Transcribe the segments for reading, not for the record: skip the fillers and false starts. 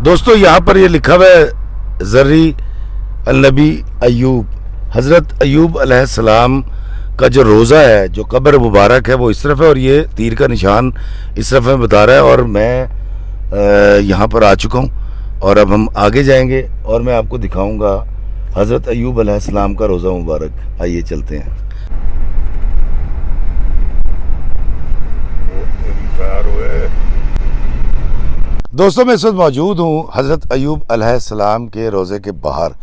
दोस्तों यहाँ पर ये लिखा हुआ है ज़र्री अलनबी अयूब, हज़रत अयूब अलैहिस्सलाम का जो रोज़ा है, जो कब्र मुबारक है वो इस तरफ है और ये तीर का निशान इस तरफ में बता रहा है। और मैं यहाँ पर आ चुका हूँ और अब हम आगे जाएंगे और मैं आपको दिखाऊंगा हज़रत अयूब अलैहिस्सलाम का रोज़ा मुबारक। आइए चलते हैं। दोस्तों मैं इस वक्त मौजूद हूँ हज़रत अयूब अलैहिस्सलाम के रोज़े के बाहर।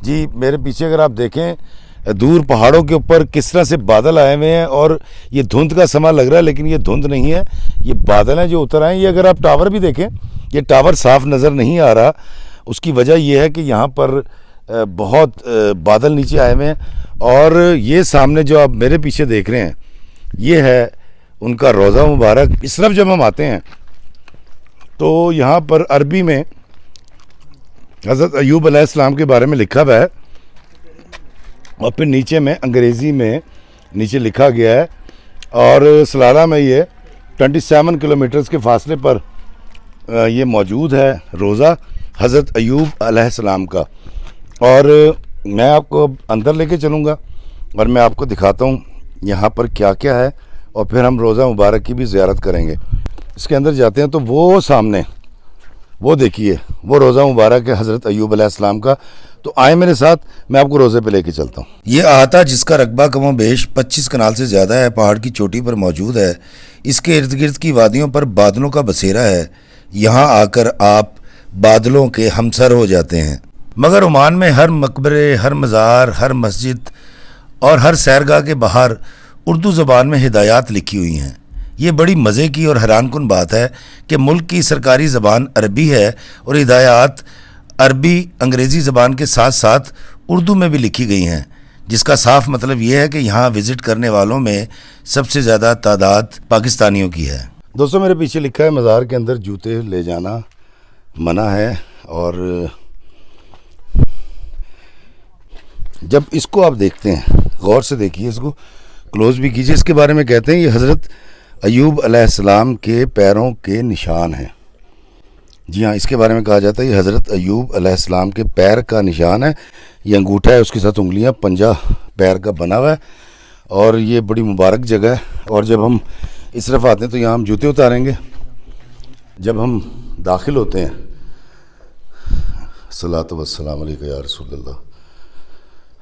जी मेरे पीछे अगर आप देखें दूर पहाड़ों के ऊपर किस तरह से बादल आए हुए हैं और ये धुंध का समा लग रहा है, लेकिन ये धुंध नहीं है, ये बादल हैं जो उतर आए हैं। ये अगर आप टावर भी देखें, ये टावर साफ़ नज़र नहीं आ रहा। उसकी वजह ये है कि यहाँ पर बहुत बादल नीचे आए हुए हैं और ये सामने जो आप मेरे पीछे देख रहे हैं ये है उनका रोज़ा मुबारक। इस तरफ जब हम आते हैं तो यहाँ पर अरबी में हज़रत अयूब अलैहिस्सलाम के बारे में लिखा हुआ है और फिर नीचे में अंग्रेज़ी में नीचे लिखा गया है और सलाला में ये 27 किलोमीटर्स के फासले पर ये मौजूद है रोज़ा हज़रत अयूब अलैहिस्सलाम का। और मैं आपको अंदर लेके चलूँगा और मैं आपको दिखाता हूँ यहाँ पर क्या क्या है और फिर हम रोज़ा मुबारक की भी ज़ियारत करेंगे। इसके अंदर जाते हैं तो वो सामने वो देखिए वो रोज़ा मुबारक है हज़रत अयूब अलैहिस्सलाम का। तो आए मेरे साथ, मैं आपको रोज़े पे लेके चलता हूँ। ये अहाता जिसका रकबा कमो बेश 25 कनाल से ज़्यादा है, पहाड़ की चोटी पर मौजूद है। इसके इर्द गिर्द की वादियों पर बादलों का बसेरा है। यहाँ आकर आप बादलों के हमसर हो जाते हैं। मगर ओमान में हर मकबरे, हर मज़ार, हर मस्जिद और हर सैरगाह के बाहर उर्दू ज़बान में हिदायत लिखी हुई हैं। ये बड़ी मज़े की और हैरानकुन बात है कि मुल्क की सरकारी ज़बान अरबी है और हिदायत अरबी अंग्रेज़ी ज़बान के साथ साथ उर्दू में भी लिखी गई हैं, जिसका साफ मतलब ये है कि यहाँ विज़िट करने वालों में सबसे ज़्यादा तादाद पाकिस्तानियों की है। दोस्तों मेरे पीछे लिखा है मज़ार के अंदर जूते ले जाना मना है। और जब इसको आप देखते हैं, गौर से देखिए, इसको क्लोज़ भी कीजिए। इसके बारे में कहते हैं ये हज़रत अयूब अलैहिस्सलाम के पैरों के निशान हैं। जी हाँ, इसके बारे में कहा जाता है ये हज़रत अयूब अलैहिस्सलाम के पैर का निशान है। ये अंगूठा है, उसके साथ उंगलियां, पंजा पैर का बना हुआ है और ये बड़ी मुबारक जगह है। और जब हम इस तरफ आते हैं तो यहाँ हम जूते उतारेंगे। जब हम दाखिल होते हैं, सलातो वस्सलाम अलैका या रसूलल्लाह,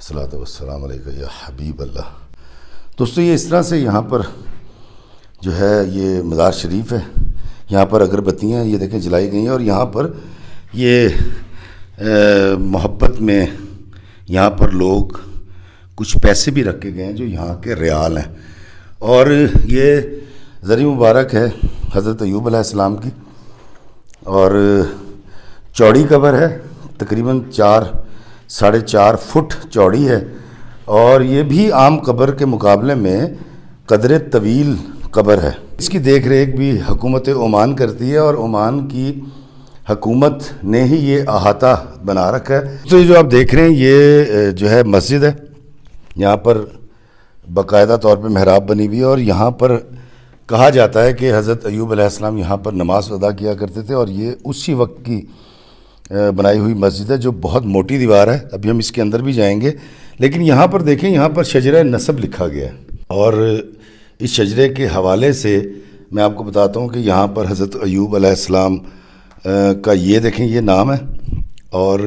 सलातो वस्सलाम अलैका या हबीब अल्लाह। दोस्तों ये इस तरह से यहाँ पर जो है ये मज़ार शरीफ है। यहाँ पर अगरबत्तियाँ ये देखें जलाई गई हैं और यहाँ पर ये मोहब्बत में यहाँ पर लोग कुछ पैसे भी रखे गए हैं जो यहाँ के रियाल हैं। और ये ज़री मुबारक है हज़रत अयूब अलैहिस्सलाम की और चौड़ी कब्र है, तकरीबन 4-4.5 फुट चौड़ी है और ये भी आम कब्र के मुकाबले में कदर तवील कब्र है। इसकी देख रेख भी हुकूमत ओमान करती है और ओमान की हुकूमत ने ही ये अहाता बना रखा है। तो ये जो आप देख रहे हैं ये जो है मस्जिद है, यहाँ पर बाकायदा तौर पे मेहराब बनी हुई है और यहाँ पर कहा जाता है कि हज़रत अयूब अलैहिस्सलाम यहाँ पर नमाज अदा किया करते थे और ये उसी वक्त की बनाई हुई मस्जिद है जो बहुत मोटी दीवार है। अभी हम इसके अंदर भी जाएंगे, लेकिन यहाँ पर देखें, यहाँ पर शजरा नसब लिखा गया है और इस शजरे के हवाले से मैं आपको बताता हूँ कि यहाँ पर हज़रत अयूब अलैहिस्सलाम का ये देखें ये नाम है और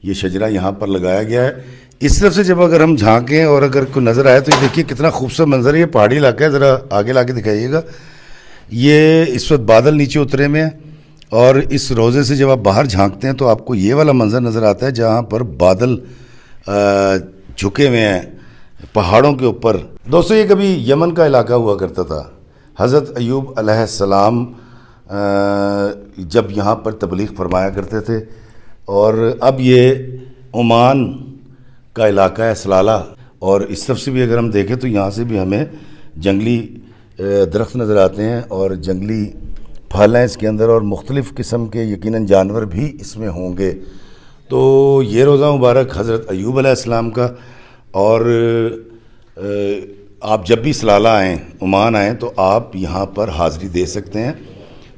ये शजरा यहाँ पर लगाया गया है। इस तरफ से जब अगर हम झांकें और अगर कोई नज़र आए तो ये देखिए कितना खूबसूरत मंजर है। ये पहाड़ी इलाका है, ज़रा आगे ला के दिखाइएगा। ये इस वक्त बादल नीचे उतरे में है और इस रोज़े से जब आप बाहर झांकते हैं तो आपको ये वाला मंजर नज़र आता है जहाँ पर बादल झुके हुए हैं पहाड़ों के ऊपर। दोस्तों ये कभी यमन का इलाका हुआ करता था। हज़रत अयूब अलैहिस्सलाम जब यहाँ पर तबलीग फरमाया करते थे और अब ये ओमान का इलाका है सलाला। और इस तरफ से भी अगर हम देखें तो यहाँ से भी हमें जंगली दरख्त नज़र आते हैं और जंगली फल हैं इसके अंदर और मुख्तलिफ़ किस्म के यकीनन जानवर भी इसमें होंगे। तो ये रोज़ा मुबारक हज़रत अयूब अलैहिस्सलाम का। और आप जब भी सलाला आएँ, ओमान आएँ, तो आप यहाँ पर हाज़िरी दे सकते हैं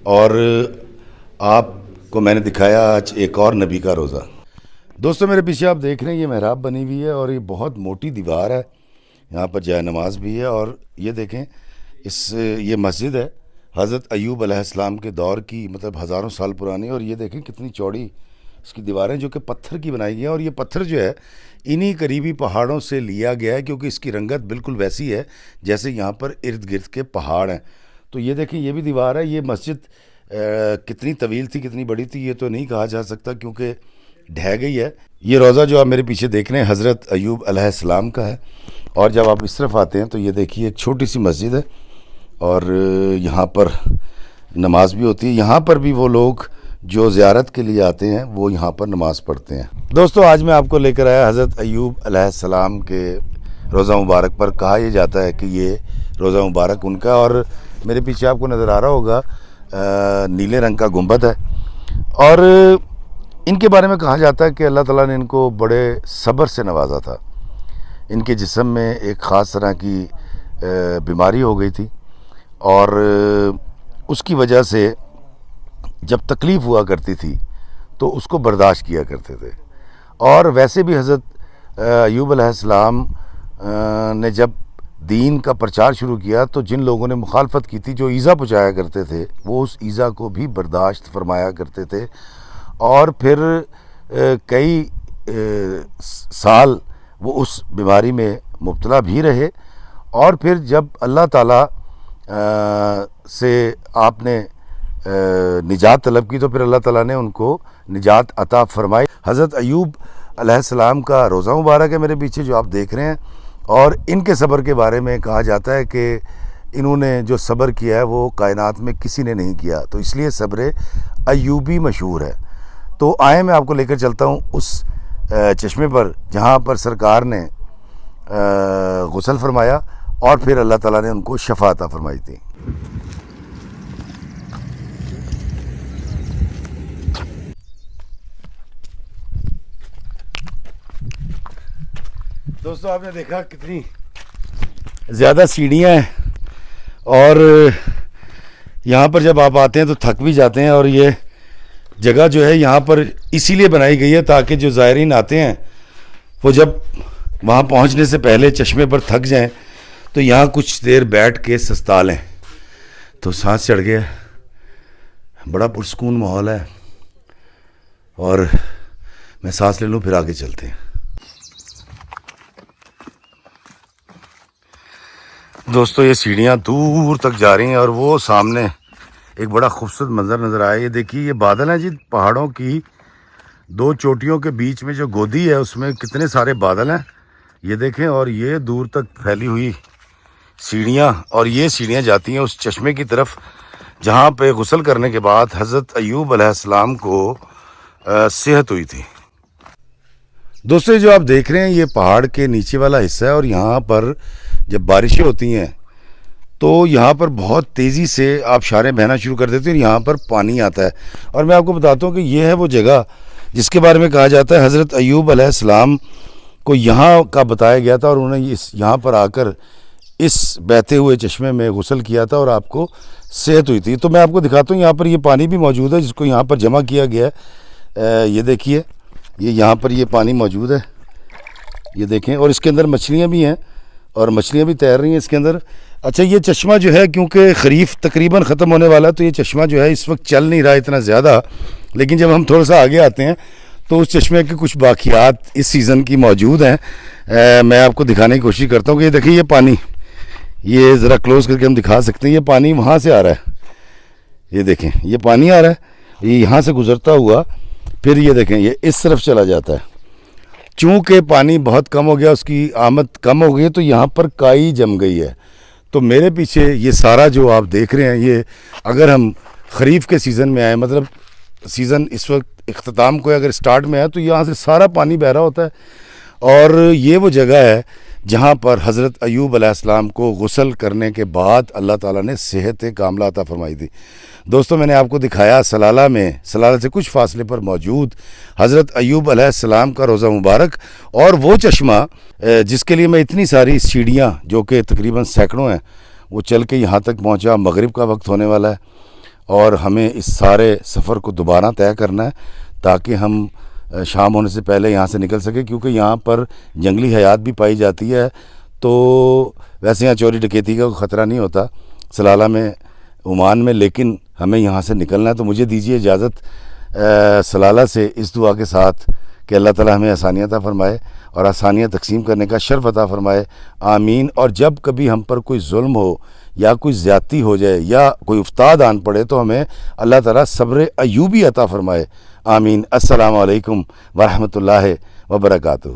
और आप کو मैंने दिखाया आज एक और नबी का रोज़ा। दोस्तों मेरे पीछे आप देख रहे हैं ये महराब बनी हुई है और ये बहुत मोटी दीवार है, यहाँ पर जाए नमाज भी है। और ये देखें ये मस्जिद है हज़रत अय्यूब अलैहिस्सलाम के दौर की, मतलब हज़ारों साल पुरानी। और ये देखें कितनी चौड़ी इसकी दीवारें जो कि पत्थर की बनाई गई हैं। और ये पत्थर जो है इन्हीं करीबी पहाड़ों से लिया गया है, क्योंकि इसकी रंगत बिल्कुल वैसी है जैसे यहाँ पर इर्द गिर्द के पहाड़ हैं। तो ये देखें ये भी दीवार है। ये मस्जिद कितनी तवील थी कितनी बड़ी थी ये तो नहीं कहा जा सकता क्योंकि ढह गई है। ये रोज़ा जो आप मेरे पीछे देख रहे हैं हज़रत अय्यूब अलैहिस्सलाम का है। और जब आप इस तरफ आते हैं तो ये देखिए एक छोटी सी मस्जिद है और यहाँ पर नमाज भी होती है। यहाँ पर भी वो लोग जो ज़ियारत के लिए आते हैं वो यहाँ पर नमाज़ पढ़ते हैं। दोस्तों आज मैं आपको लेकर आया हज़रत अय्यूब अलैहिस्सलाम के रोज़ा मुबारक पर। कहा यह जाता है कि ये रोज़ा मुबारक उनका, और मेरे पीछे आपको नज़र आ रहा होगा नीले रंग का गुंबद है। और इनके बारे में कहा जाता है कि अल्लाह ताला ने इनको बड़े सब्र से नवाजा था। इनके जिस्म में एक ख़ास तरह की बीमारी हो गई थी और उसकी वजह से जब तकलीफ़ हुआ करती थी तो उसको बर्दाश्त किया करते थे। और वैसे भी हज़रत अय्यूब अलैहिस्सलाम ने जब दीन का प्रचार शुरू किया तो जिन लोगों ने मुखालफत की थी, जो ईज़ा पहुँचाया करते थे, वो उस ईज़ा को भी बर्दाश्त फरमाया करते थे। और फिर कई साल वो उस बीमारी में मुब्तला भी रहे। और फिर जब अल्लाह ताला से आपने निजात तलब की तो फिर अल्लाह ताला ने उनको निजात अता फरमाई। हज़रत अय्यूब अलैहिस्सलाम का रोज़ा मुबारक है मेरे पीछे जो आप देख रहे हैं। और इनके सब्र के बारे में कहा जाता है कि इन्होंने जो सब्र किया है वो कायनात में किसी ने नहीं किया, तो इसलिए सब्र अय्यूबी मशहूर है। तो आए मैं आपको लेकर चलता हूँ उस चश्मे पर जहाँ पर सरकार ने गुस्ल फरमाया और फिर अल्लाह ताला ने उनको शफा अता फरमाई थी। दोस्तों आपने देखा कितनी ज़्यादा सीढ़ियाँ हैं और यहाँ पर जब आप आते हैं तो थक भी जाते हैं। और ये जगह जो है यहाँ पर इसीलिए बनाई गई है ताकि जो ज़ायरीन आते हैं वो जब वहाँ पहुँचने से पहले चश्मे पर थक जाएं तो यहाँ कुछ देर बैठ के सस्ता लें। तो सांस चढ़ गया, बड़ा पुरसकून माहौल है और मैं सांस ले लूँ फिर आगे चलते हैं। दोस्तों ये सीढ़ियाँ दूर तक जा रही हैं और वो सामने एक बड़ा खूबसूरत मंजर नज़र आया। ये देखिए ये बादल हैं जी, पहाड़ों की दो चोटियों के बीच में जो गोदी है उसमें कितने सारे बादल हैं ये देखें। और ये दूर तक फैली हुई सीढ़ियाँ, और ये सीढ़ियाँ जाती हैं उस चश्मे की तरफ जहाँ पे गुस्ल करने के बाद हज़रत अय्यूब अलैहिस्सलाम को सेहत हुई थी। दोस्तों जो आप देख रहे हैं ये पहाड़ के नीचे वाला हिस्सा है और यहाँ पर जब बारिशें होती हैं तो यहाँ पर बहुत तेज़ी से आबशारें बहना शुरू कर देती हैं और यहाँ पर पानी आता है। और मैं आपको बताता हूँ कि ये है वो जगह जिसके बारे में कहा जाता है हज़रत अय्यूब अलैहिस्सलाम को यहाँ का बताया गया था और उन्होंने यहाँ पर आकर इस बहते हुए चश्मे में गुस्ल किया था और आपको सेहत हुई थी। तो मैं आपको दिखाता हूँ यहाँ पर ये पानी भी मौजूद है जिसको यहाँ पर जमा किया गया है। ये देखिए ये यहाँ पर ये पानी मौजूद है, ये देखें। और इसके अंदर मछलियाँ भी हैं और मछलियाँ भी तैर रही हैं इसके अंदर। अच्छा ये चश्मा जो है क्योंकि ख़रीफ तकरीबन ख़त्म होने वाला है तो ये चश्मा जो है इस वक्त चल नहीं रहा इतना ज़्यादा, लेकिन जब हम थोड़ा सा आगे आते हैं तो उस चश्मे के कुछ बाक़ियात इस सीज़न की मौजूद हैं। मैं आपको दिखाने की कोशिश करता हूँ कि ये देखिए ये पानी, ये ज़रा क्लोज़ करके हम दिखा सकते हैं। ये पानी वहाँ से आ रहा है, ये देखें ये पानी आ रहा है, ये यहाँ से गुज़रता हुआ फिर ये देखें ये इस तरफ चला जाता है। चूँकि पानी बहुत कम हो गया, उसकी आमद कम हो गई है तो यहाँ पर काई जम गई है। तो मेरे पीछे ये सारा जो आप देख रहे हैं ये अगर हम ख़रीफ़ के सीज़न में आए, मतलब सीज़न इस वक्त इख्तिताम को अगर स्टार्ट में है तो यहाँ से सारा पानी बह रहा होता है। और ये वो जगह है जहाँ पर हज़रत अय्यूब अलैहिस्सलाम को गुस्ल करने के बाद अल्लाह ताला ने सेहत कामिला अता फरमाई थी। दोस्तों मैंने आपको दिखाया सलाला में, सलाला से कुछ फासले पर मौजूद हज़रत अय्यूब अलैहिस्सलाम का रोज़ा मुबारक और वो चश्मा जिसके लिए मैं इतनी सारी सीढ़ियाँ जो कि तकरीबन सैकड़ों हैं वो चल के यहाँ तक पहुँचा। मगरिब का वक्त होने वाला है اور ہمیں اس سارے سفر کو دوبارہ طے کرنا ہے تاکہ ہم شام ہونے سے پہلے یہاں سے نکل سکیں، کیونکہ یہاں پر جنگلی حیات بھی پائی جاتی ہے، تو ویسے یہاں چوری ڈکیتی کا کوئی خطرہ نہیں ہوتا سلالہ میں، عمان میں، لیکن ہمیں یہاں سے نکلنا ہے۔ تو مجھے دیجیے اجازت سلالہ سے اس دعا کے ساتھ کہ اللہ تعالی ہمیں آسانیاں عطا فرمائے اور آسانیاں تقسیم کرنے کا شرف عطا فرمائے، آمین۔ اور جب کبھی ہم پر کوئی ظلم ہو یا کوئی زیادتی ہو جائے یا کوئی افتاد آن پڑے تو ہمیں اللہ تعالیٰ صبر ایوبی عطا فرمائے، آمین۔ السلام علیکم ورحمۃ اللہ وبرکاتہ۔